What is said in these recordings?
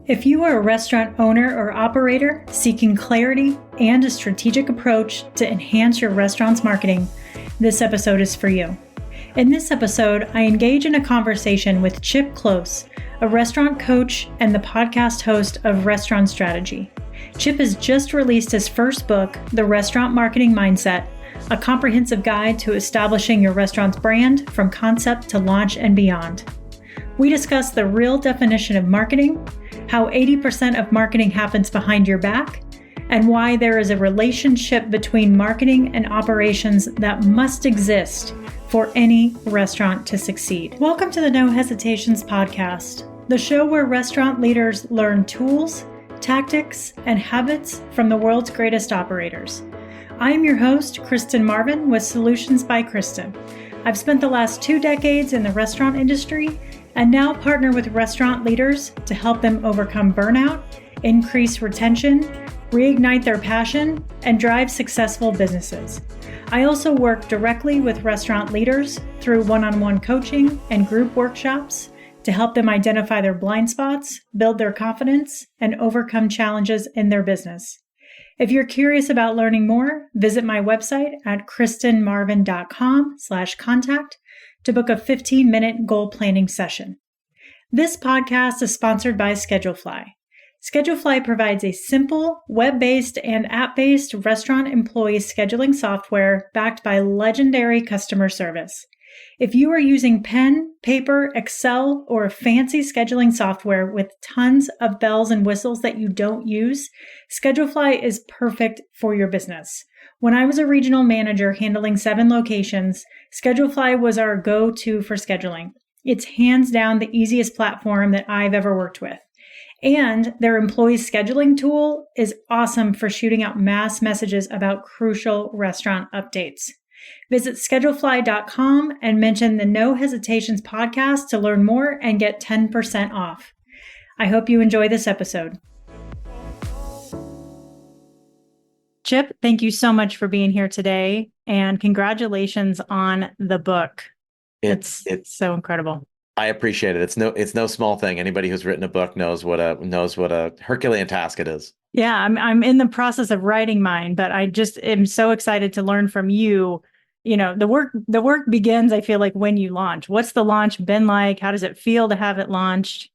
If you are a restaurant owner or operator seeking clarity and a strategic approach to enhance your restaurant's marketing, this episode is for you. In this episode, I engage in a conversation with Chip Klose, a restaurant coach and the podcast host of Restaurant Strategy. Chip has just released his first book, The Restaurant Marketing Mindset, a comprehensive guide to establishing your restaurant's brand from concept to launch and beyond. We discuss the real definition of marketing, how 80% of marketing happens behind your back, and why there is a relationship between marketing and operations that must exist for any restaurant to succeed. Welcome to the No Hesitations podcast, the show where restaurant leaders learn tools, tactics, and habits from the world's greatest operators. I am your host, Kristen Marvin with Solutions by Kristen. I've spent the last 2 decades in the restaurant industry and now partner with restaurant leaders to help them overcome burnout, increase retention, reignite their passion, and drive successful businesses. I also work directly with restaurant leaders through one-on-one coaching and group workshops to help them identify their blind spots, build their confidence, and overcome challenges in their business. If you're curious about learning more, visit my website at kristenmarvin.com/contact to book a 15-minute goal planning session. This podcast is sponsored by Schedulefly. Schedulefly provides a simple, web-based and app-based restaurant employee scheduling software backed by legendary customer service. If you are using pen, paper, Excel, or fancy scheduling software with tons of bells and whistles that you don't use, Schedulefly is perfect for your business. When I was a regional manager handling 7 locations, Schedulefly was our go-to for scheduling. It's hands down the easiest platform that I've ever worked with. And their employee scheduling tool is awesome for shooting out mass messages about crucial restaurant updates. Visit schedulefly.com and mention the No Hesitations podcast to learn more and get 10% off. I hope you enjoy this episode. Chip, thank you so much for being here today, and congratulations on the book. It's so incredible. I appreciate it. It's no small thing. Anybody who's written a book knows what a Herculean task it is. Yeah, I'm in the process of writing mine, but I just am so excited to learn from you. You know, the work begins, I feel like, when you launch. What's the launch been like? How does it feel to have it launched?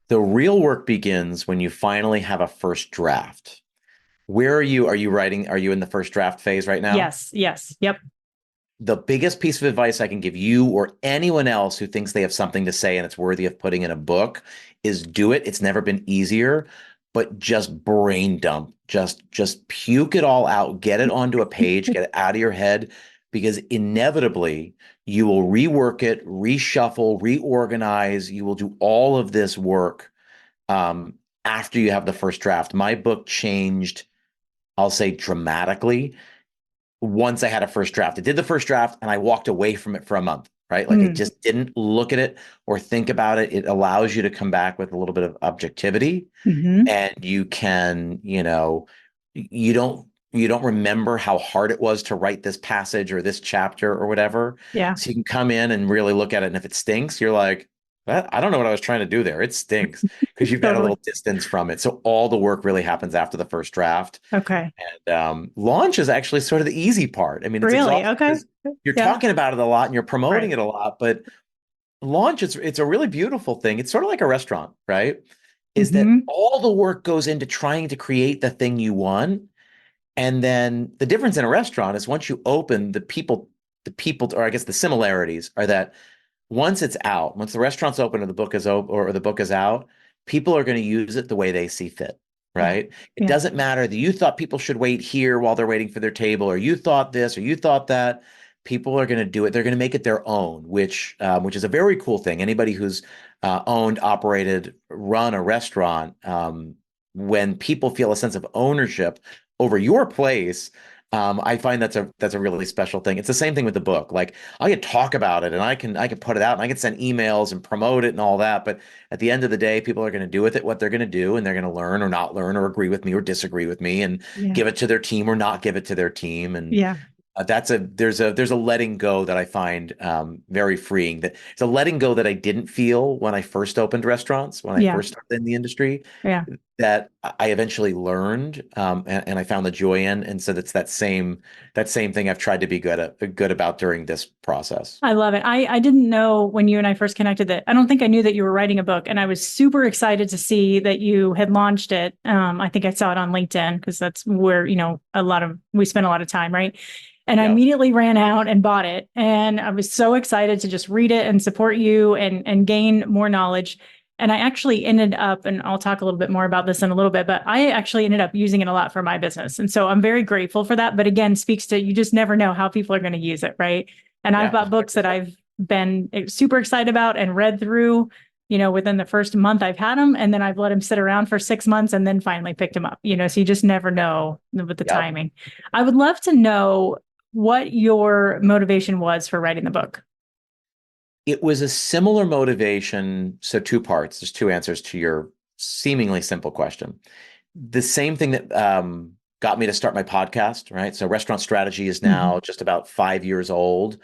The real work begins when you finally have a first draft. Where are you? Are you writing? Are you in the first draft phase right now? Yes. Yep. The biggest piece of advice I can give you or anyone else who thinks they have something to say and it's worthy of putting in a book is do it. It's never been easier, but just brain dump, just puke it all out, get it onto a page, get it out of your head, because inevitably you will rework it, reshuffle, reorganize. You will do all of this work after you have the first draft. My book changed, I'll say, dramatically once I had a first draft. I did the first draft and I walked away from it for a month, right? Like I just didn't look at it or think about it. It allows you to come back with a little bit of objectivity, and you can, you don't remember how hard it was to write this passage or this chapter or whatever. Yeah. So you can come in and really look at it. And if it stinks, you're like, I don't know what I was trying to do there. It stinks, because you've got a little distance from it. So all the work really happens after the first draft. Okay. And launch is actually sort of the easy part. I mean, it's really okay. You're talking about it a lot and you're promoting it a lot, but launch, it's a really beautiful thing. It's sort of like a restaurant, right? Is that all the work goes into trying to create the thing you want. And then the difference in a restaurant is once you open, the people, or I guess the similarities are that once it's out, once the restaurant's open or the book is out, people are going to use it the way they see fit, right? It doesn't matter that you thought people should wait here while they're waiting for their table, or you thought this, or you thought that. People are going to do it. They're going to make it their own, which is a very cool thing. Anybody who's owned, operated, run a restaurant, when people feel a sense of ownership over your place, I find that's a really special thing. It's the same thing with the book. Like, I can talk about it and I can put it out and I can send emails and promote it and all that. But at the end of the day, people are going to do with it what they're going to do, and they're going to learn or not learn or agree with me or disagree with me and give it to their team or not give it to their team. And There's a letting go that I find very freeing. That it's a letting go that I didn't feel when I first opened restaurants, when I Yeah. first started in the industry, Yeah. that I eventually learned, and I found the joy in. And so that's that same thing I've tried to be good about during this process. I love it. I didn't know when you and I first connected that I don't think I knew that you were writing a book, and I was super excited to see that you had launched it. I think I saw it on LinkedIn because that's where, we spend a lot of time, right? And I Yeah. immediately ran out and bought it. And I was so excited to just read it and support you and gain more knowledge. And I actually ended up, and I'll talk a little bit more about this in a little bit, but I actually ended up using it a lot for my business. And so I'm very grateful for that. But again, speaks to you just never know how people are going to use it, right? And I've Yeah, bought books that 100%. I've been super excited about and read through, within the first month I've had them. And then I've let them sit around for 6 months and then finally picked them up, so you just never know with the Yep. timing. I would love to know what your motivation was for writing the book. It was a similar motivation. So two parts. There's two answers to your seemingly simple question. The same thing that got me to start my podcast, right? So Restaurant Strategy is Mhm. now just about 5 years old.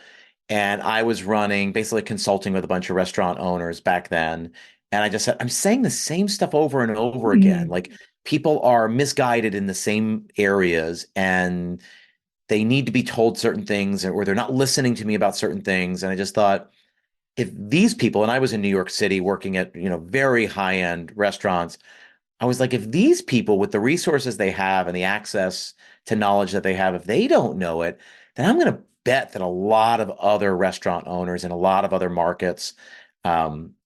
And I was running, basically consulting with a bunch of restaurant owners back then. And I just said, I'm saying the same stuff over and over again. Mhm. Like people are misguided in the same areas and they need to be told certain things, or they're not listening to me about certain things. And I just thought, if these people, and I was in New York City working at, very high-end restaurants, I was like, if these people with the resources they have and the access to knowledge that they have, if they don't know it, then I'm going to bet that a lot of other restaurant owners in a lot of other markets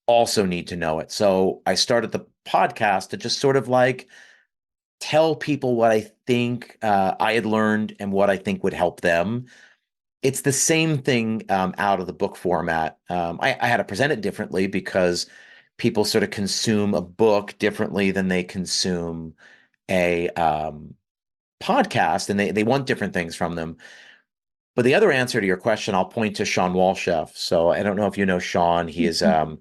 also need to know it. So I started the podcast to just sort of like tell people what I think I had learned and what I think would help them. It's the same thing out of the book format. I had to present it differently because people sort of consume a book differently than they consume a podcast, and they want different things from them. But the other answer to your question, I'll point to Sean Walchef. So I don't know if you know Sean. He is a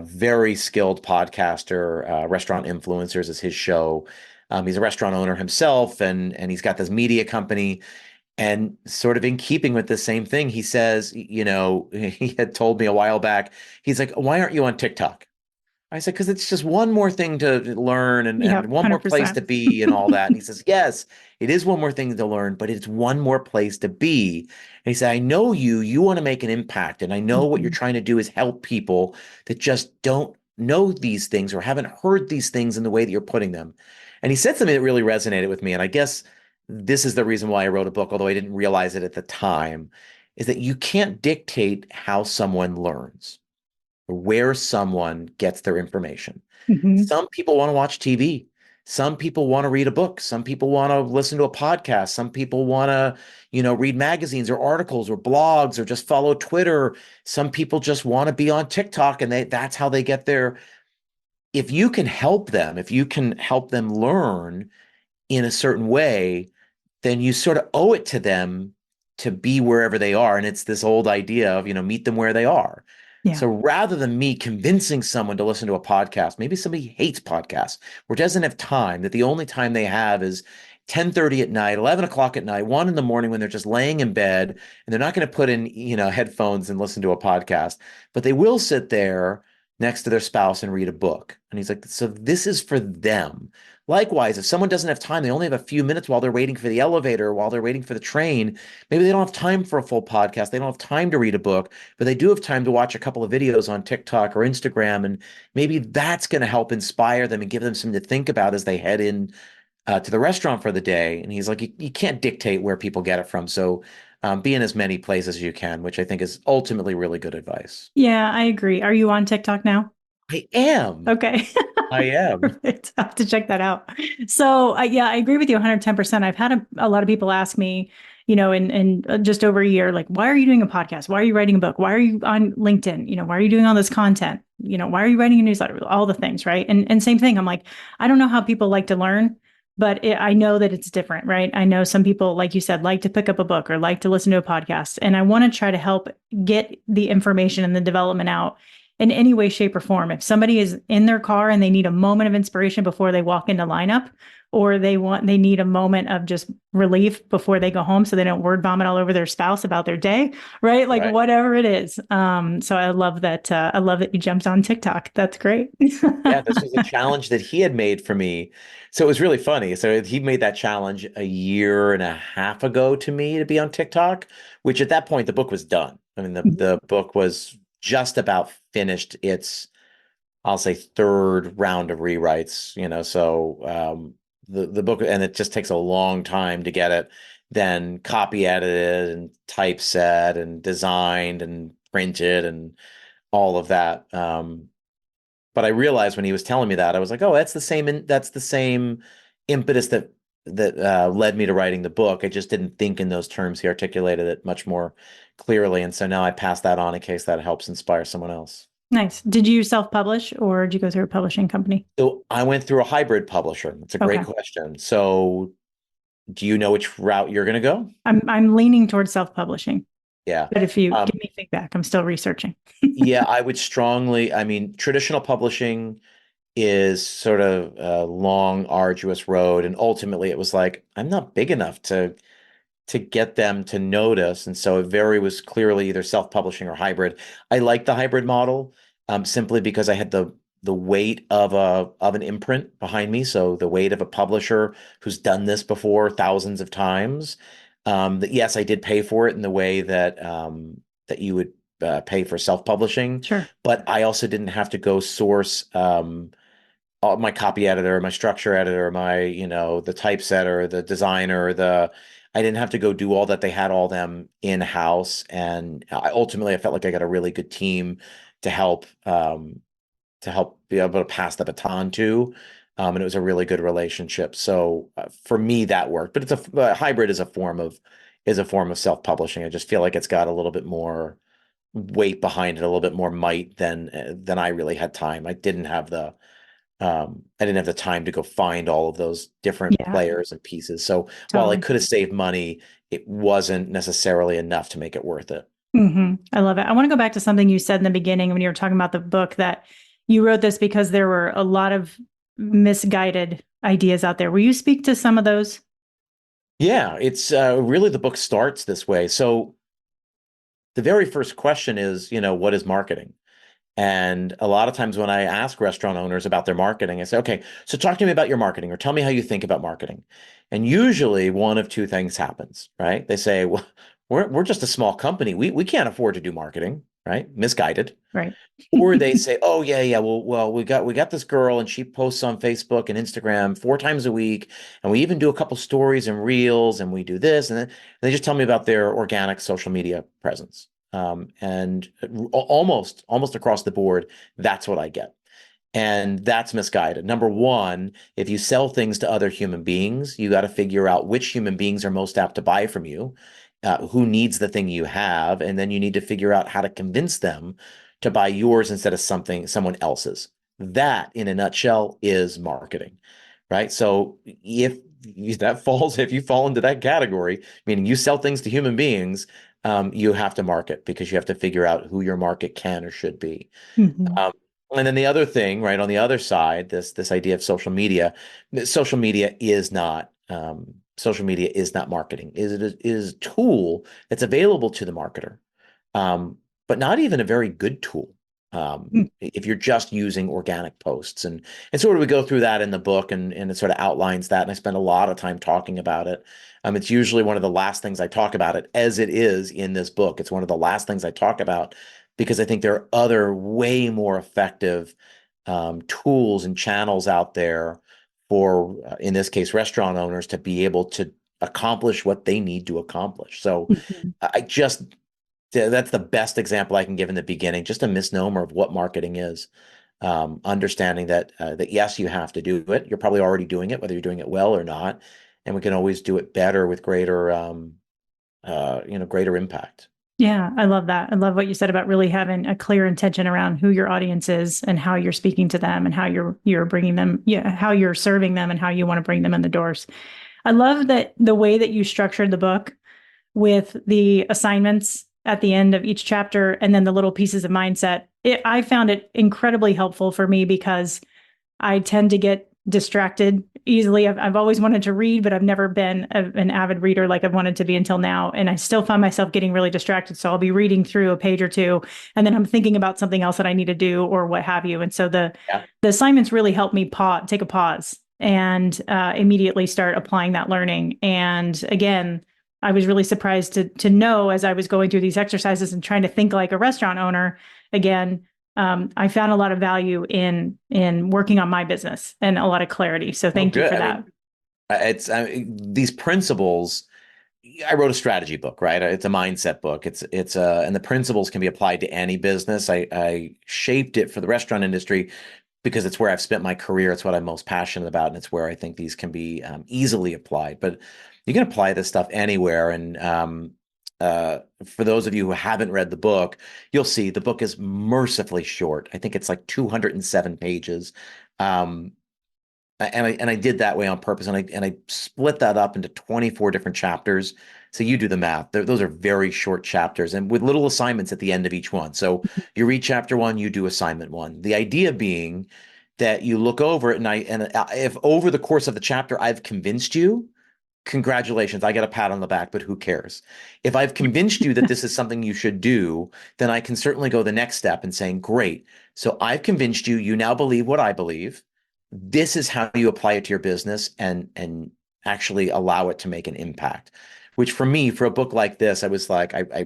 very skilled podcaster. Restaurant Influencers is his show. He's a restaurant owner himself, and he's got this media company. And sort of in keeping with the same thing, he says, he had told me a while back, he's like, why aren't you on TikTok? I said, because it's just one more thing to learn and Yep, one more place 100%. to be and all that. And he says, yes, it is one more thing to learn, but it's one more place to be. And he said, I know you want to make an impact. And I know what you're Mhm. trying to do is help people that just don't know these things or haven't heard these things in the way that you're putting them. And he said something that really resonated with me. And I guess this is the reason why I wrote a book, although I didn't realize it at the time, is that you can't dictate how someone learns or where someone gets their information. Mhm. Some people want to watch TV. Some people want to read a book. Some people want to listen to a podcast. Some people want to, read magazines or articles or blogs or just follow Twitter. Some people just want to be on TikTok and that's how they get their. If you can help them learn in a certain way, then you sort of owe it to them to be wherever they are. And it's this old idea of, meet them where they are. Yeah. So rather than me convincing someone to listen to a podcast, maybe somebody hates podcasts or doesn't have time, that the only time they have is 10:30 at night, 11 o'clock at night, 1 in the morning when they're just laying in bed and they're not going to put in, headphones and listen to a podcast, but they will sit there next to their spouse and read a book. And he's like, so this is for them. Likewise, if someone doesn't have time, they only have a few minutes while they're waiting for the elevator, while they're waiting for the train. Maybe they don't have time for a full podcast. They don't have time to read a book, but they do have time to watch a couple of videos on TikTok or Instagram. And maybe that's going to help inspire them and give them something to think about as they head in to the restaurant for the day. And he's like, you can't dictate where people get it from. So be in as many places as you can, which I think is ultimately really good advice. Yeah, I agree. Are you on TikTok now? I am. Okay. I am. Perfect. I have to check that out. So, yeah, I agree with you 110%. I've had a lot of people ask me, in just over a year, like, why are you doing a podcast? Why are you writing a book? Why are you on LinkedIn? Why are you doing all this content? Why are you writing a newsletter? All the things, right? And same thing. I'm like, I don't know how people like to learn, but I know that it's different, right? I know some people, like you said, like to pick up a book or like to listen to a podcast. And I want to try to help get the information and the development out in any way, shape, or form. If somebody is in their car and they need a moment of inspiration before they walk into lineup, or they need a moment of just relief before they go home so they don't word vomit all over their spouse about their day, right? Like Right. whatever it is. So I love that. I love that you jumped on TikTok. That's great. Yeah, this was a challenge that he had made for me. So it was really funny. So he made that challenge a year and a half ago to me to be on TikTok, which at that point the book was done. I mean, the book was just about finished its, I'll say, third round of rewrites, so the book, and it just takes a long time to get it then copy edited and typeset and designed and printed and all of that. But I realized when he was telling me that, I was like, oh, that's the same impetus that led me to writing the book. I just didn't think in those terms. He articulated it much more clearly, and so now I pass that on in case that helps inspire someone else. Nice. Did you self-publish or did you go through a publishing company? So I went through a hybrid publisher. It's a great Okay. question. So do you know which route you're going to go? I'm leaning towards self-publishing, Yeah. but if you Um, give me feedback, I'm still researching. yeah, I would strongly, I mean, traditional publishing is sort of a long, arduous road. And ultimately it was like, I'm not big enough to get them to notice. And so it very was clearly either self-publishing or hybrid. I like the hybrid model, simply because I had the weight of an imprint behind me. So the weight of a publisher who's done this before thousands of times. That yes, I did pay for it in the way that you would pay for self-publishing, Sure. but I also didn't have to go source my copy editor, my structure editor, my, the typesetter, the designer, I didn't have to go do all that. They had all them in-house. And ultimately I felt like I got a really good team to help be able to pass the baton to. And it was a really good relationship. So for me, that worked, but hybrid is a form of self-publishing. I just feel like it's got a little bit more weight behind it, a little bit more might than I really had time. I didn't have the time to go find all of those different Yeah, players and pieces. So while I totally. could have saved money, it wasn't necessarily enough to make it worth it. I love it. I want to go back to something you said in the beginning when you were talking about the book, that you wrote this because there were a lot of misguided ideas out there. Will you speak to some of those? Yeah, it's really the book starts this way. So the very first question is, what is marketing? And a lot of times when I ask restaurant owners about their marketing, I say, okay, so talk to me about your marketing or tell me how you think about marketing. And usually one of two things happens, right? They say, well, we're just a small company. We can't afford to do marketing, right? Misguided. Right. Or they say, "Oh yeah, yeah, well, we got this girl, and she posts on Facebook and Instagram 4 times a week, and we even do a couple stories and reels, and we do this." And then they just tell me about their organic social media presence, and almost across the board, that's what I get. And that's misguided. Number one, if you sell things to other human beings, you got to figure out which human beings are most apt to buy from you, who needs the thing you have, and then you need to figure out how to convince them to buy yours instead of someone else's. That, in a nutshell, is marketing, right? So if you fall into that category, meaning you sell things to human beings, you have to market because you have to figure out who your market can or should be. hmm Um, and then the other thing, right, on the other side, this idea of social media is not marketing. It is a tool that's available to the marketer, but not even a very good tool. If you're just using organic posts, and sort of we go through that in the book, and it sort of outlines that, and I spend a lot of time talking about it. It's usually one of the last things I talk about it, as it is in this book. It's one of the last things I talk about because I think there are other way more effective tools and channels out there for, in this case, restaurant owners to be able to accomplish what they need to accomplish. So hmm I just that's the best example I can give in the beginning, just a misnomer of what marketing is. Understanding that yes, you have to do it. You're probably already doing it, whether you're doing it well or not, and we can always do it better with greater impact. Yeah, I love that. I love what you said about really having a clear intention around who your audience is and how you're speaking to them and how you're bringing them, yeah, how you're serving them and how you want to bring them in the doors. I love that the way that you structured the book with the assignments at the end of each chapter and then the little pieces of mindset I found it incredibly helpful for me because I tend to get distracted easily. I've always wanted to read, but I've never been an avid reader like I've wanted to be until now. And I still find myself getting really distracted. So I'll be reading through a page or two, and then I'm thinking about something else that I need to do or what have you. And so Yeah. the assignments really help me take a pause and immediately start applying that learning. And again, I was really surprised to know as I was going through these exercises and trying to think like a restaurant owner again. I found a lot of value in working on my business and a lot of clarity. So Oh, thank you good. for I that. mean, these principles. I wrote a strategy book, right? It's a mindset book. And the principles can be applied to any business. I shaped it for the restaurant industry because it's where I've spent my career. It's what I'm most passionate about, and it's where I think these can be easily applied. But you can apply this stuff anywhere. And for those of you who haven't read the book, you'll see the book is mercifully short. I think it's like 207 pages. Um, and I did that way on purpose, and I split that up into 24 different chapters. So you do the math. Those are very short chapters, and with little assignments at the end of each one. So you read chapter one, you do assignment one. The idea being that you look over it, and if over the course of the chapter I've convinced you, congratulations, I get a pat on the back, but who cares? If I've convinced you that this is something you should do, then I can certainly go the next step and saying, great. So I've convinced you, you now believe what I believe. This is how you apply it to your business and actually allow it to make an impact. Which for me, for a book like this, I was like, I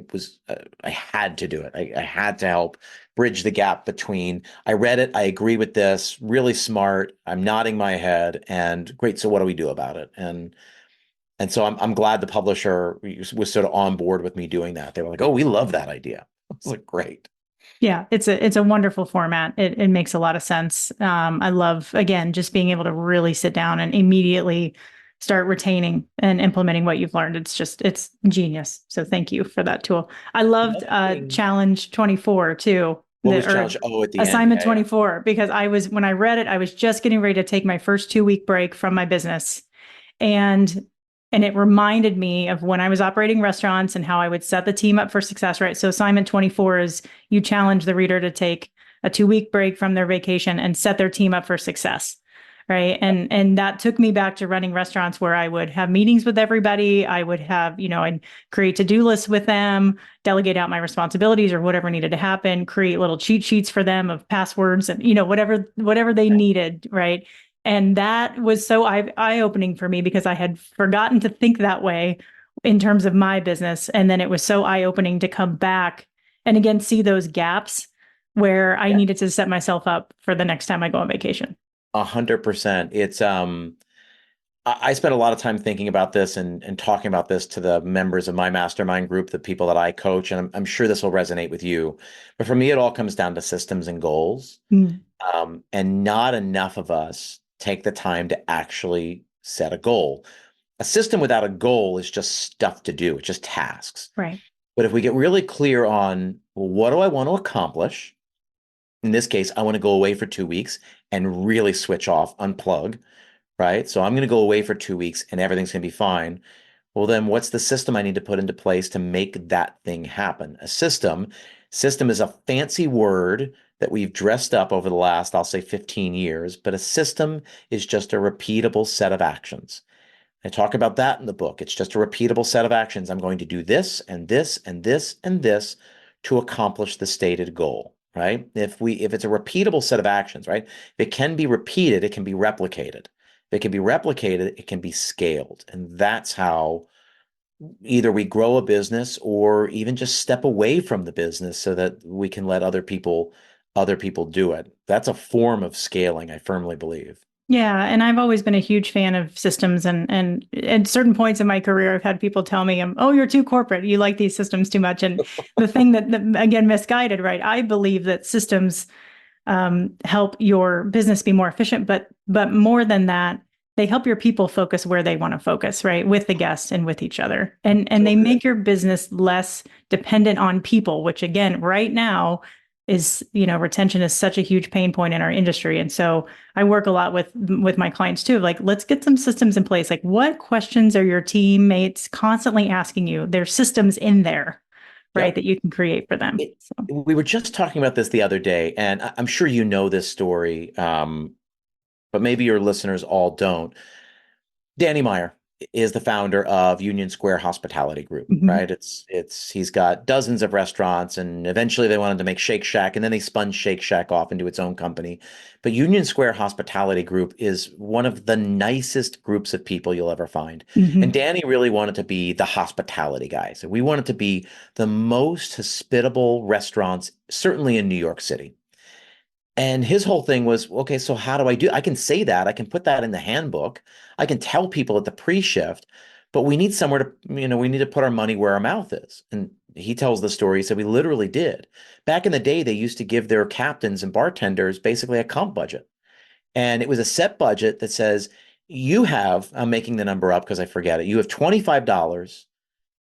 had to do it. I had to help bridge the gap between I read it, I agree with this, really smart. I'm nodding my head, and great. So what do we do about it? And so I'm glad the publisher was sort of on board with me doing that. They were like, "Oh, we love that idea." I was like, "Great." Yeah, it's a wonderful format. It makes a lot of sense. I love again just being able to really sit down and immediately start retaining and implementing what you've learned. It's genius. So thank you for that tool. I loved Another thing. Challenge 24 too, What was or challenge? Oh, at the end. Assignment Yeah, yeah. 24 because when I read it, I was just getting ready to take my first 2 week break from my business, and it reminded me of when I was operating restaurants and how I would set the team up for success, right? So assignment 24 is you challenge the reader to take a 2 week break from their vacation and set their team up for success. Right. And that took me back to running restaurants where I would have meetings with everybody. I would have, I'd create to-do lists with them, delegate out my responsibilities or whatever needed to happen, create little cheat sheets for them of passwords and, whatever they needed. Right. And that was so eye-opening for me because I had forgotten to think that way in terms of my business. And then it was so eye-opening to come back and again, see those gaps where I Yeah. needed to set myself up for the next time I go on vacation. 100%. I spent a lot of time thinking about this and talking about this to the members of my mastermind group, the people that I coach, and I'm sure this will resonate with you. But for me, it all comes down to systems and goals. Mm, And not enough of us take the time to actually set a goal. A system without a goal is just stuff to do. It's just tasks. right. But if we get really clear on, well, what do I want to accomplish? In this case, I want to go away for 2 weeks and really switch off, unplug, right? So I'm going to go away for 2 weeks and everything's going to be fine. Well, then what's the system I need to put into place to make that thing happen? System is a fancy word that we've dressed up over the last, I'll say 15 years, but a system is just a repeatable set of actions. I talk about that in the book. It's just a repeatable set of actions. I'm going to do this and this and this and this to accomplish the stated goal, right? If it's a repeatable set of actions, right? If it can be repeated, it can be replicated. If it can be replicated, it can be scaled. And that's how either we grow a business or even just step away from the business so that we can let other people do it. That's a form of scaling, I firmly believe. Yeah, and I've always been a huge fan of systems, and at certain points in my career, I've had people tell me, "Oh, you're too corporate. You like these systems too much." And the thing that again misguided, right? I believe that systems help your business be more efficient, but more than that, they help your people focus where they want to focus, right? With the guests and with each other. And So they good. make your business less dependent on people, which again, right now is, retention is such a huge pain point in our industry. And so I work a lot with my clients too. Like, let's get some systems in place. Like, what questions are your teammates constantly asking you? There's systems in there, right, Yep. that you can create for them. It, So, we were just talking about this the other day, and I'm sure you know this story, but maybe your listeners all don't. Danny Meyer is the founder of Union Square Hospitality Group, mhm, right? It's he's got dozens of restaurants, and eventually they wanted to make Shake Shack, and then they spun Shake Shack off into its own company. But Union Square Hospitality Group is one of the nicest groups of people you'll ever find. And mhm, Danny really wanted to be the hospitality guy. So we wanted to be the most hospitable restaurants, certainly in New York City. And his whole thing was, okay, so how do I do? I can say that, I can put that in the handbook, I can tell people at the pre-shift, but we need somewhere to, we need to put our money where our mouth is. And he tells the story. He said we literally did. Back in the day, they used to give their captains and bartenders basically a comp budget. And it was a set budget that says, you have, I'm making the number up because I forget it, you have $25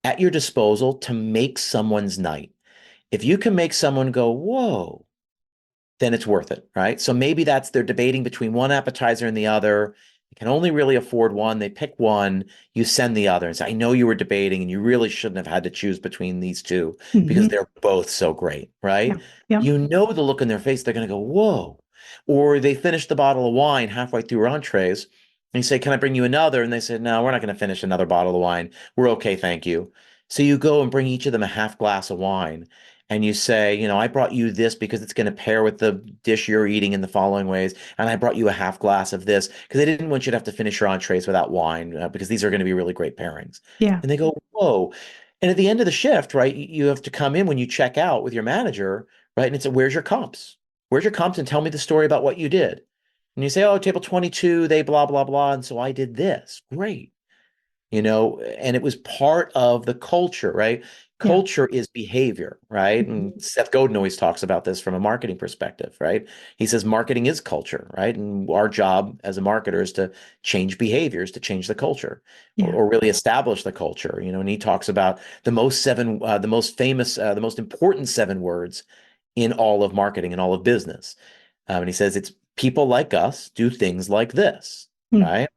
at your disposal to make someone's night. If you can make someone go, whoa, then it's worth it, right? So maybe that's they're debating between one appetizer and the other. They can only really afford one. They pick one, you send the other and say, I know you were debating and you really shouldn't have had to choose between these two because mhm. they're both so great, right? Yeah, yeah, You know the look in their face, they're going to go, whoa. Or they finish the bottle of wine halfway through entrees and you say, can I bring you another? And they said, no, we're not going to finish another bottle of wine. We're okay, thank you. So you go and bring each of them a half glass of wine and you say, I brought you this because it's going to pair with the dish you're eating in the following ways. And I brought you a half glass of this because I didn't want you to have to finish your entrees without wine because these are going to be really great pairings. yeah, And they go, whoa. And at the end of the shift, right, you have to come in when you check out with your manager, right? And it's, where's your comps? Where's your comps? And tell me the story about what you did. And you say, oh, table 22, they blah, blah, blah. And so I did this. Great. And it was part of the culture, right? yeah. Culture is behavior, right? And Mhm. Seth Godin always talks about this from a marketing perspective, right? He says marketing is culture, right? And our job as a marketer is to change behaviors, to change the culture, or, Yeah, or really establish the culture, and he talks about the most famous, the most important 7 words in all of marketing and all of business. And he says it's people like us do things like this, mm, right?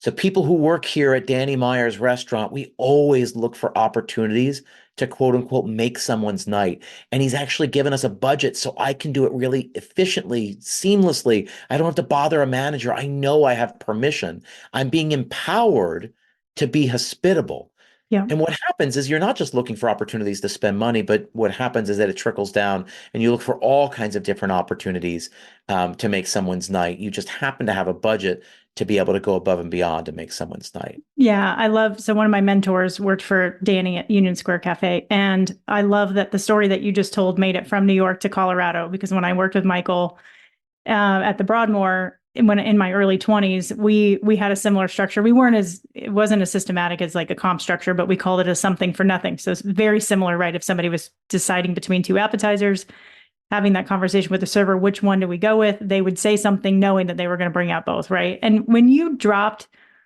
So people who work here at Danny Meyer's restaurant, we always look for opportunities to quote unquote make someone's night. And he's actually given us a budget so I can do it really efficiently, seamlessly. I don't have to bother a manager. I know I have permission. I'm being empowered to be hospitable. yeah. And what happens is you're not just looking for opportunities to spend money, but what happens is that it trickles down and you look for all kinds of different opportunities to make someone's night. You just happen to have a budget to be able to go above and beyond to make someone's night. Yeah, so one of my mentors worked for Danny at Union Square Cafe. And I love that the story that you just told made it from New York to Colorado, because when I worked with Michael at the Broadmoor, when in my early 20s, we had a similar structure. It wasn't as systematic as like a comp structure, but we called it a something for nothing. So it's very similar, right? If somebody was deciding between two appetizers, having that conversation with the server, which one do we go with? They would say something knowing that they were going to bring out both, right? And when you drop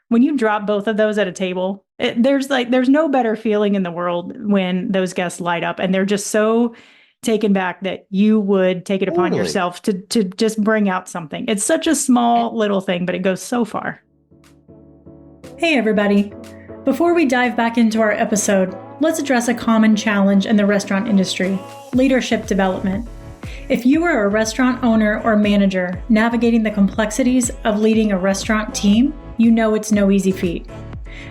both of those at a table, there's no better feeling in the world when those guests light up and they're just so taken back that you would take it upon Totally. yourself to just bring out something. It's such a small little thing, but it goes so far. Hey everybody. Before we dive back into our episode, let's address a common challenge in the restaurant industry: leadership development. If you are a restaurant owner or manager navigating the complexities of leading a restaurant team, you know it's no easy feat.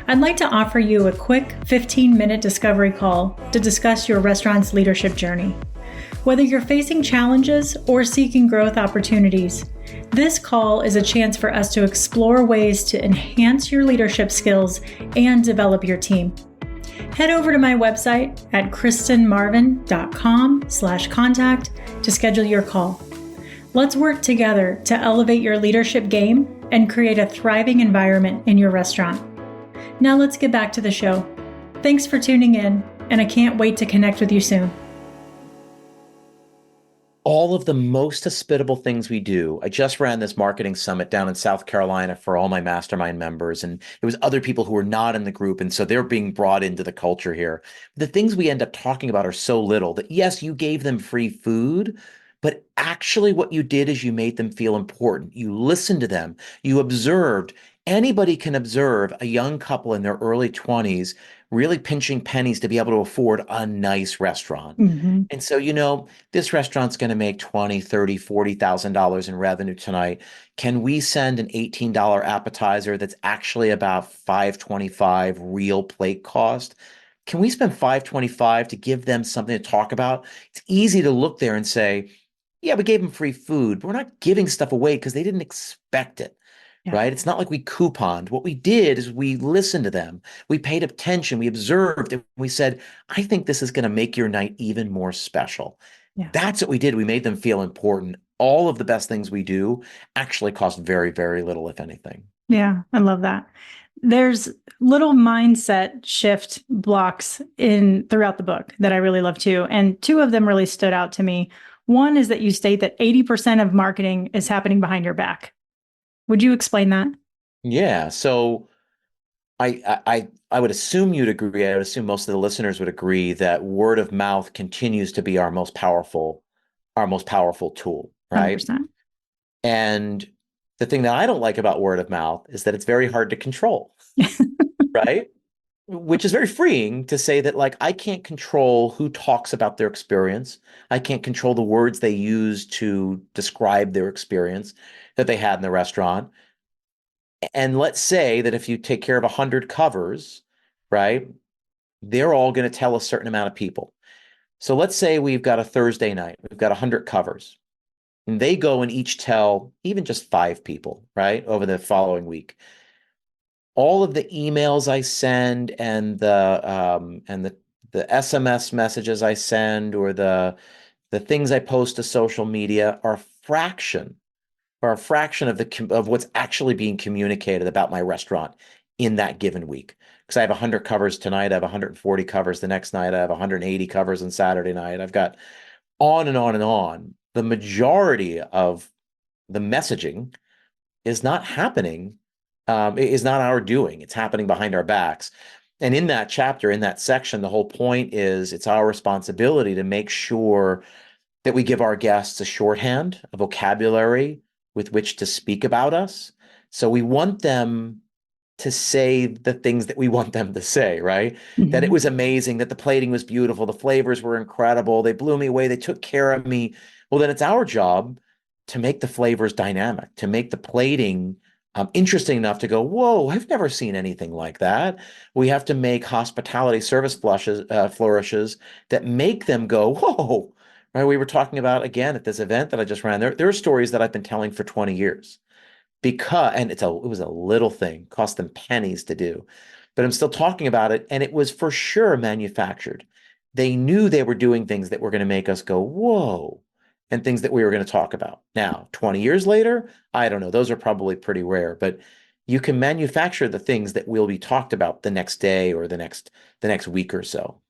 I'd like to offer you a quick 15-minute discovery call to discuss your restaurant's leadership journey. Whether you're facing challenges or seeking growth opportunities, this call is a chance for us to explore ways to enhance your leadership skills and develop your team. Head over to my website at kristenmarvin.com/contact to schedule your call. Let's work together to elevate your leadership game and create a thriving environment in your restaurant. Now let's get back to the show. Thanks for tuning in, and I can't wait to connect with you soon. All of the most hospitable things we do. I just ran this marketing summit down in South Carolina for all my mastermind members, and it was other people who were not in the group, and so they're being brought into the culture here. The things we end up talking about are so little that yes, you gave them free food, but actually what you did is you made them feel important. You listened to them, you observed, anybody can observe a young couple in their early 20s really pinching pennies to be able to afford a nice restaurant. Hmm. And so, this restaurant's going to make 20, 30, $40,000 in revenue tonight. Can we send an $18 appetizer that's actually about 525 real plate cost? Can we spend 525 to give them something to talk about? It's easy to look there and say, yeah, we gave them free food, but we're not giving stuff away because they didn't expect it, Yeah. right? It's not like we couponed. What we did is we listened to them. We paid attention. We observed, and we said, I think this is going to make your night even more special. Yeah. That's what we did. We made them feel important. All of the best things we do actually cost very, very little, if anything. Yeah. I love that. There's little mindset shift blocks in throughout the book that I really love too. And two of them really stood out to me. One is that you state that 80% of marketing is happening behind your back. Would you explain that? Yeah. So I would assume you'd agree. I would assume most of the listeners would agree that word of mouth continues to be our most powerful tool, right? 100%. And the thing that I don't like about word of mouth is that it's very hard to control, right? Which is very freeing to say that, like, I can't control who talks about their experience. I can't control the words they use to describe their experience that they had in the restaurant. And let's say that if you take care of 100 covers, right, they're all going to tell a certain amount of people. So let's say we've got a Thursday night, we've got 100 covers, and they go and each tell even just 5 people, right, over the following week. All of the emails I send and the SMS messages I send, or the things I post to social media, are a fraction of what's actually being communicated about my restaurant in that given week. Because I have 100 covers tonight, I have 140 covers the next night, I have 180 covers on Saturday night. I've got on and on and on. The majority of the messaging is not happening, is not our doing. It's happening behind our backs. And in that chapter, in that section, the whole point is it's our responsibility to make sure that we give our guests a shorthand, a vocabulary with which to speak about us. So we want them to say the things that we want them to say, right? That it Mhm. was amazing, that the plating was beautiful, the flavors were incredible, they blew me away, they took care of me. Well, then it's our job to make the flavors dynamic, to make the plating interesting enough to go, whoa, I've never seen anything like that. We have to make hospitality service flourishes that make them go, whoa. Right? We were talking about, again, at this event that I just ran. There are stories that I've been telling for 20 years, because, and it was a little thing, cost them pennies to do, but I'm still talking about it, and it was for sure manufactured. They knew they were doing things that were going to make us go, whoa, and things that we were going to talk about. Now, 20 years later, I don't know, those are probably pretty rare, but you can manufacture the things that will be talked about the next day or the next week or so.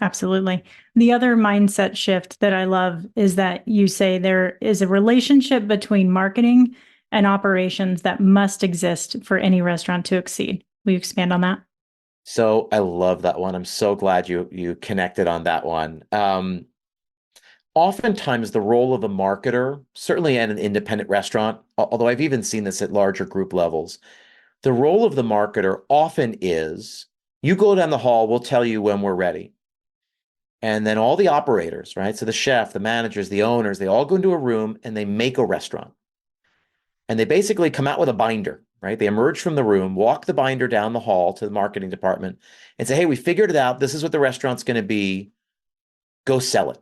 Absolutely. The other mindset shift that I love is that you say there is a relationship between marketing and operations that must exist for any restaurant to exceed. Will you expand on that? So I love that one. I'm so glad you connected on that one. Oftentimes the role of a marketer, certainly at an independent restaurant, although I've even seen this at larger group levels, the role of the marketer often is, you go down the hall, we'll tell you when we're ready. And then all the operators, right? So the chef, the managers, the owners, they all go into a room and they make a restaurant. And they basically come out with a binder, right? They emerge from the room, walk the binder down the hall to the marketing department and say, hey, we figured it out. This is what the restaurant's going to be. Go sell it.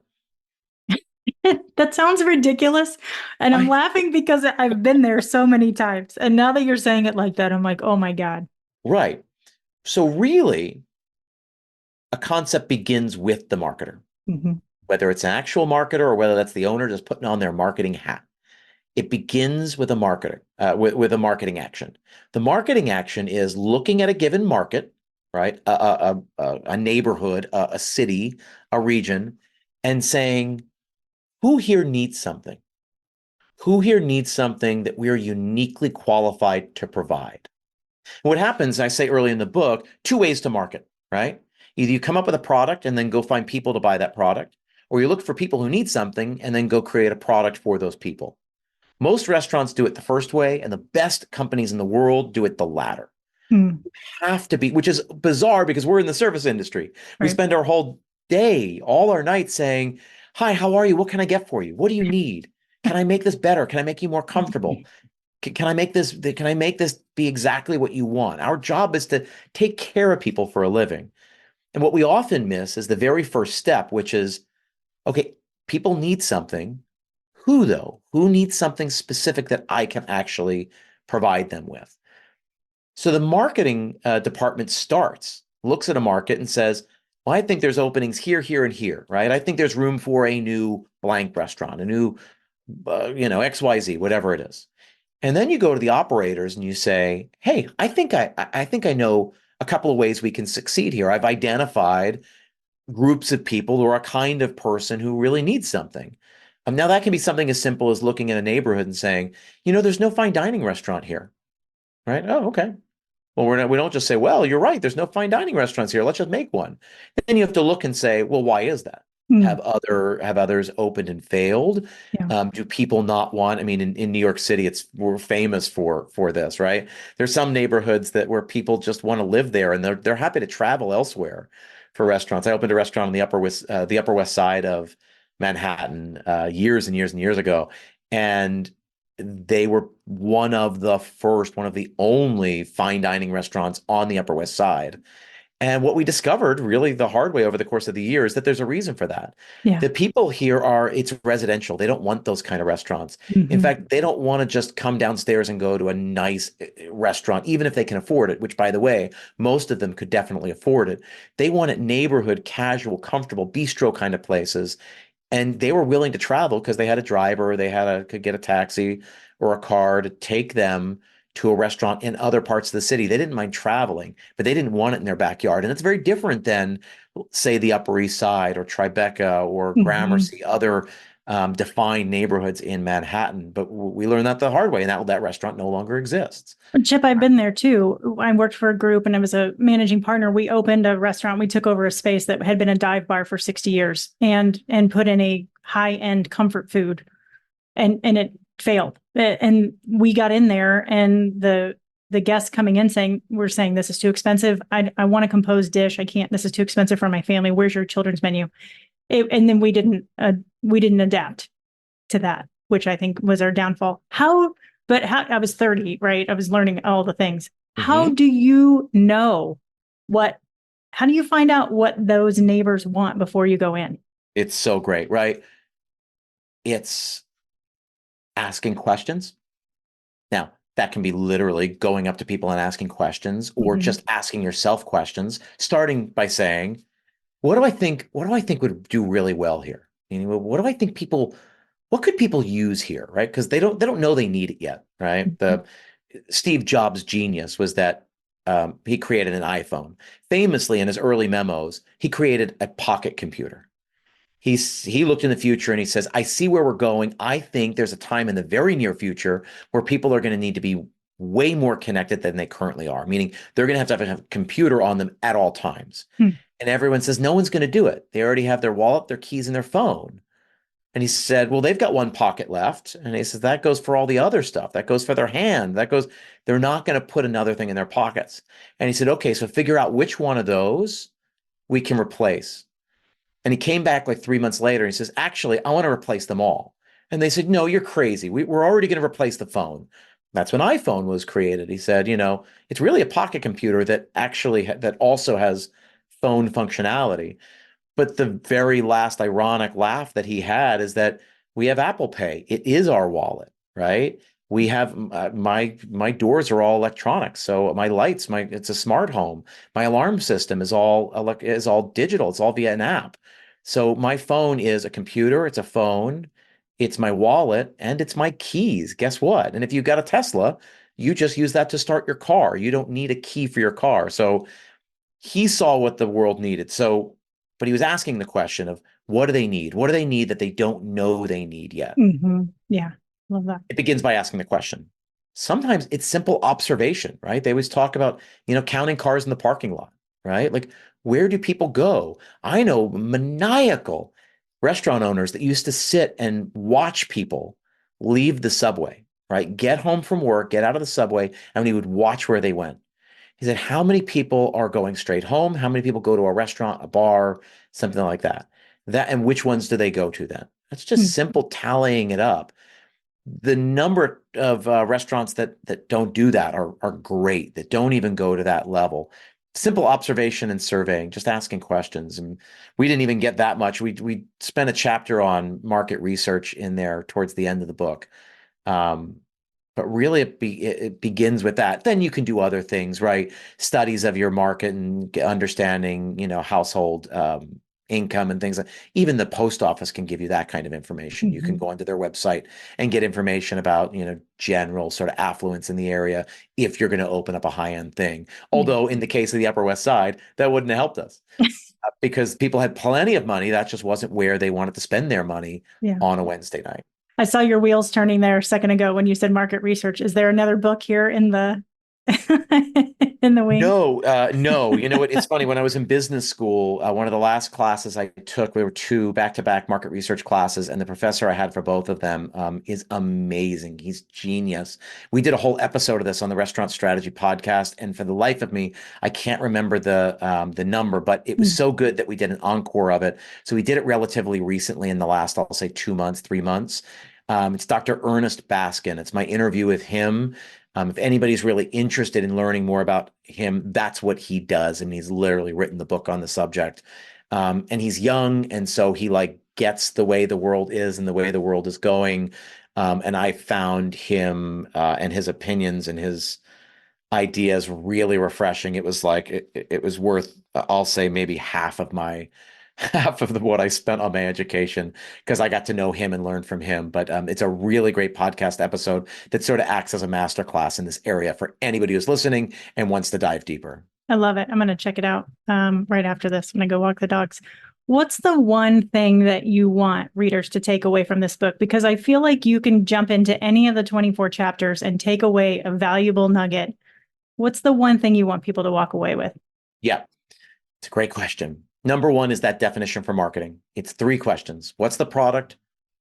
That sounds ridiculous. And I'm I, laughing because I've been there so many times. And now that you're saying it like that, I'm like, oh my God. right. So really, a concept begins with the marketer, Hmm. whether it's an actual marketer or whether that's the owner just putting on their marketing hat. It begins with a marketer, with a marketing action. The marketing action is looking at a given market, right? A neighborhood, a city, a region, and saying, who here needs something? Who here needs something that we are uniquely qualified to provide? What happens, I say early in the book, two ways to market, right? Either you come up with a product and then go find people to buy that product, or you look for people who need something and then go create a product for those people. Most restaurants do it the first way, and the best companies in the world do it the latter. Mm, Have to be, which is bizarre because we're in the service industry. We right. spend our whole day, all our night saying, "Hi, how are you? What can I get for you? What do you need? Can I make this better? Can I make you more comfortable? Can I make this, can I make this be exactly what you want?" Our job is to take care of people for a living. And what we often miss is the very first step, which is, okay, people need something. Who though? Who needs something specific that I can actually provide them with? So the marketing department looks at a market and says, well, I think there's openings here, here, and here, right? I think there's room for a new blank restaurant, a new, XYZ, whatever it is. And then you go to the operators and you say, hey, I think I know a couple of ways we can succeed here. I've identified groups of people who are a kind of person who really needs something. Now that can be something as simple as looking at a neighborhood and saying, there's no fine dining restaurant here, right? Oh, okay. Well, we don't just say, well, you're right, there's no fine dining restaurants here. Let's just make one. Then you have to look and say, well, why is that? Mm, Have others opened and failed? yeah. Do people not want? I mean, in New York City, we're famous for this, right? There's some neighborhoods where people just want to live there, and they're happy to travel elsewhere for restaurants. I opened a restaurant on the Upper West Side of Manhattan years and years and years ago, and they were one of the only fine dining restaurants on the Upper West Side. And what we discovered really the hard way over the course of the year is that there's a reason for that. Yeah. The people here it's residential. They don't want those kind of restaurants. In Hmm. fact, they don't want to just come downstairs and go to a nice restaurant, even if they can afford it, which, by the way, most of them could definitely afford it. They want it neighborhood, casual, comfortable, bistro kind of places, and they were willing to travel because they had a driver, could get a taxi or a car to take them to a restaurant in other parts of the city. They didn't mind traveling, but they didn't want it in their backyard. And it's very different than, say, the Upper East Side or Tribeca or Hmm. Gramercy, other defined neighborhoods in Manhattan. But we learned that the hard way, and that restaurant no longer exists. Chip, I've been there too. I worked for a group and I was a managing partner. We opened a restaurant. We took over a space that had been a dive bar for 60 years and put in a high-end comfort food, and it failed. And we got in there, and the guests coming in saying, we're saying this is too expensive. I want a composed dish. I can't, this is too expensive for my family. Where's your children's menu? And then we didn't adapt to that, which I think was our downfall. I was 30, right? I was learning all the things. How Mhm. do you know what, how do you find out what those neighbors want before you go in? It's so great, right? It's asking questions. Now, that can be literally going up to people and asking questions, or Mhm. just asking yourself questions, starting by saying, what do I think would do really well here? What do I think what could people use here, right? Because they don't know they need it yet, right? Mhm. The Steve Jobs' genius was that he created an iPhone. Famously, in his early memos, he created a pocket computer. He looked in the future and he says, I see where we're going. I think there's a time in the very near future where people are going to need to be way more connected than they currently are, meaning they're going to have a computer on them at all times. Hmm. And everyone says, no one's going to do it. They already have their wallet, their keys, and their phone. And he said, well, they've got one pocket left. And he says, that goes for all the other stuff. That goes for their hand. They're not going to put another thing in their pockets. And he said, okay, so figure out which one of those we can replace. And he came back like 3 months later and he says, actually, I want to replace them all. And they said, no, you're crazy. We're already going to replace the phone. That's when iPhone was created. He said, it's really a pocket computer that also has phone functionality. But the very last ironic laugh that he had is that we have Apple Pay. It is our wallet, right? We have my doors are all electronic. So my lights, it's a smart home. My alarm system is all digital. It's all via an app. So my phone is a computer, it's a phone, it's my wallet, and it's my keys. Guess what? And if you've got a Tesla, you just use that to start your car. You don't need a key for your car. So he saw what the world needed. But he was asking the question of what do they need? What do they need that they don't know they need yet? Yeah, love that. It begins by asking the question. Sometimes it's simple observation, right? They always talk about, counting cars in the parking lot, right? Like, where do people go? I know maniacal restaurant owners that used to sit and watch people leave the subway, right? Get home from work, get out of the subway, and he would watch where they went. He said, how many people are going straight home? How many people go to a restaurant, a bar, something like that? And which ones do they go to then? That's just Mhm. simple tallying it up. The number of restaurants that don't do that are great, that don't even go to that level. Simple observation and surveying, just asking questions. And we didn't even get that much. We spent a chapter on market research in there towards the end of the book. Um, but really, it begins with that. Then you can do other things, right? Studies of your market and understanding, household income and things like. Even the post office can give you that kind of information. You can Mhm. go onto their website and get information about, general sort of affluence in the area if you're going to open up a high-end thing. Yeah. Although in the case of the Upper West Side, that wouldn't have helped us because people had plenty of money. That just wasn't where they wanted to spend their money Yeah. on a Wednesday night. I saw your wheels turning there a second ago when you said market research. Is there another book here in the in the wings? No, no. You know what? It's funny. When I was in business school, one of the last classes I took, we were two back-to-back market research classes, and the professor I had for both of them is amazing. He's genius. We did a whole episode of this on the Restaurant Strategy podcast, and for the life of me, I can't remember the number, but it was Mm. so good that we did an encore of it. So we did it relatively recently in the last, I'll say, 2 months, 3 months. It's Dr. Ernest Baskin. It's my interview with him. If anybody's really interested in learning more about him, that's what he does. And he's literally written the book on the subject. And he's young. And so he like gets the way the world is and the way the world is going. And I found him and his opinions and his ideas really refreshing. It was like it was worth, I'll say maybe half of my half of what I spent on my education because I got to know him and learn from him. But it's a really great podcast episode that sort of acts as a master class in this area for anybody who's listening and wants to dive deeper. I love it. I'm going to check it out right after this when I go walk the dogs. What's the one thing that you want readers to take away from this book? Because I feel like you can jump into any of the 24 chapters and take away a valuable nugget. What's the one thing you want people to walk away with? Yeah, it's a great question. Number one is that definition for marketing. It's three questions. What's the product?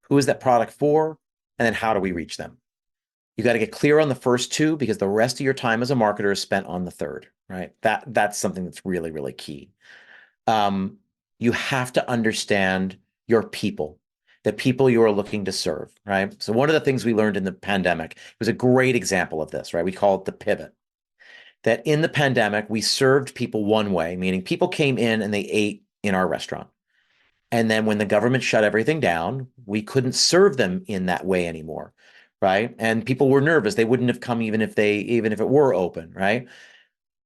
Who is that product for? And then how do we reach them? You got to get clear on the first two because the rest of your time as a marketer is spent on the third, right? That's something that's really, really key. Um, you have to understand your people, the people you are looking to serve, right? So one of the things we learned in the pandemic was a great example of this, right? We call it the pivot. That in the pandemic, we served people one way, meaning people came in and they ate in our restaurant. And then when the government shut everything down, we couldn't serve them in that way anymore, right? And people were nervous. They wouldn't have come even if it were open, right?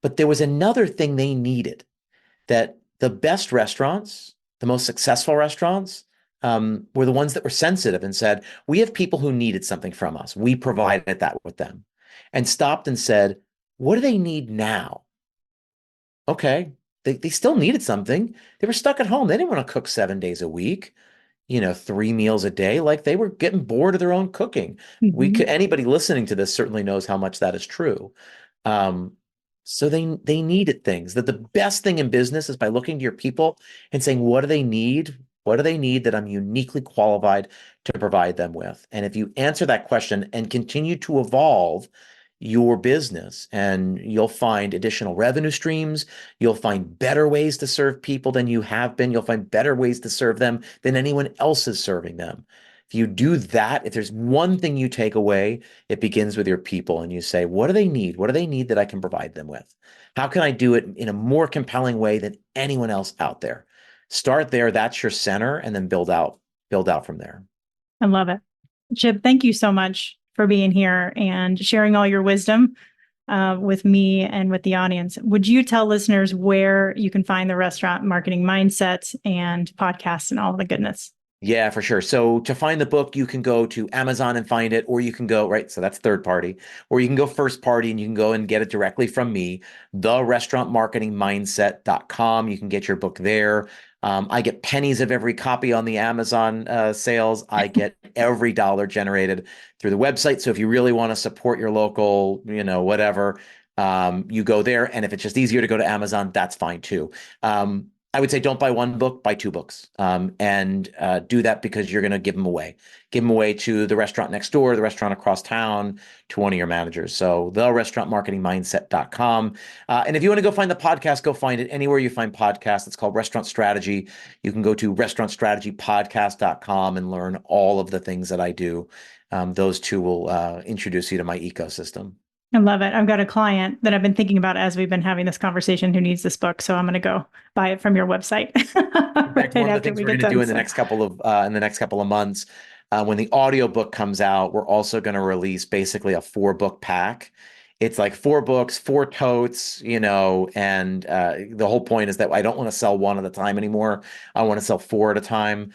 But there was another thing they needed that the best restaurants, the most successful restaurants, were the ones that were sensitive and said, we have people who needed something from us. We provided that with them and stopped and said, what do they need now? Okay. They still needed something. They were stuck at home. They didn't want to cook 7 days a week, 3 meals a day. Like they were getting bored of their own cooking. Mhm. Anybody listening to this certainly knows how much that is true. Um, so they needed things. That the best thing in business is by looking to your people and saying, what do they need? What do they need that I'm uniquely qualified to provide them with? And if you answer that question and continue to evolve your business, and you'll find additional revenue streams, you'll find better ways to serve people than you have been, you'll find better ways to serve them than anyone else is serving them. If you do that, if there's one thing you take away, it begins with your people and you say, what do they need? What do they need that I can provide them with? How can I do it in a more compelling way than anyone else out there? Start there, that's your center, and then build out from there. I love it. Chip, thank you so much for being here and sharing all your wisdom with me and with the audience. Would you tell listeners where you can find the restaurant marketing mindset and podcasts and all the goodness? Yeah, for sure. So to find the book, you can go to Amazon and find it, or you can go, right? So that's third party, or you can go first party and you can go and get it directly from me, therestaurantmarketingmindset.com. You can get your book there. I get pennies of every copy on the Amazon sales. I get every dollar generated through the website. So if you really want to support your local, whatever, you go there. And if it's just easier to go to Amazon, that's fine too. I would say don't buy one book, buy two books. And do that because you're going to give them away. Give them away to the restaurant next door, the restaurant across town, to one of your managers. So therestaurantmarketingmindset.com. And if you want to go find the podcast, go find it anywhere you find podcasts. It's called Restaurant Strategy. You can go to restaurantstrategypodcast.com and learn all of the things that I do. Those two will introduce you to my ecosystem. I love it. I've got a client that I've been thinking about as we've been having this conversation who needs this book. So I'm going to go buy it from your website. In fact, one of the things we're going to do in the next couple of months, when the audiobook comes out, we're also going to release basically a 4-book pack. It's like 4 books, 4 totes, and the whole point is that I don't want to sell one at a time anymore. I want to sell 4 at a time.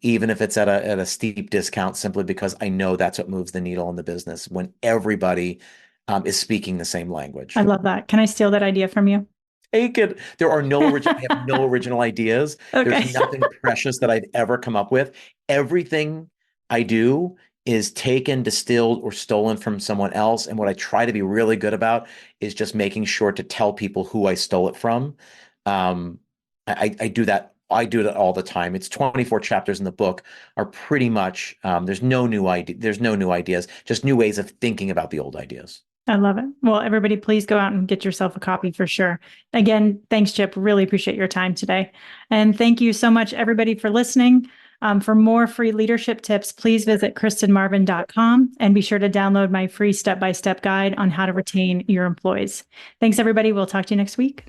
Even if it's at a steep discount, simply because I know that's what moves the needle in the business when everybody is speaking the same language. I love that. Can I steal that idea from you? Take it. There are I have no original ideas. Okay. There's nothing precious that I've ever come up with. Everything I do is taken, distilled, or stolen from someone else. And what I try to be really good about is just making sure to tell people who I stole it from. I do that. I do it all the time. It's 24 chapters in the book are pretty much, there's no new ideas, just new ways of thinking about the old ideas. I love it. Well, everybody, please go out and get yourself a copy for sure. Again, thanks, Chip. Really appreciate your time today. And thank you so much, everybody, for listening. For more free leadership tips, please visit KristenMarvin.com and be sure to download my free step-by-step guide on how to retain your employees. Thanks, everybody. We'll talk to you next week.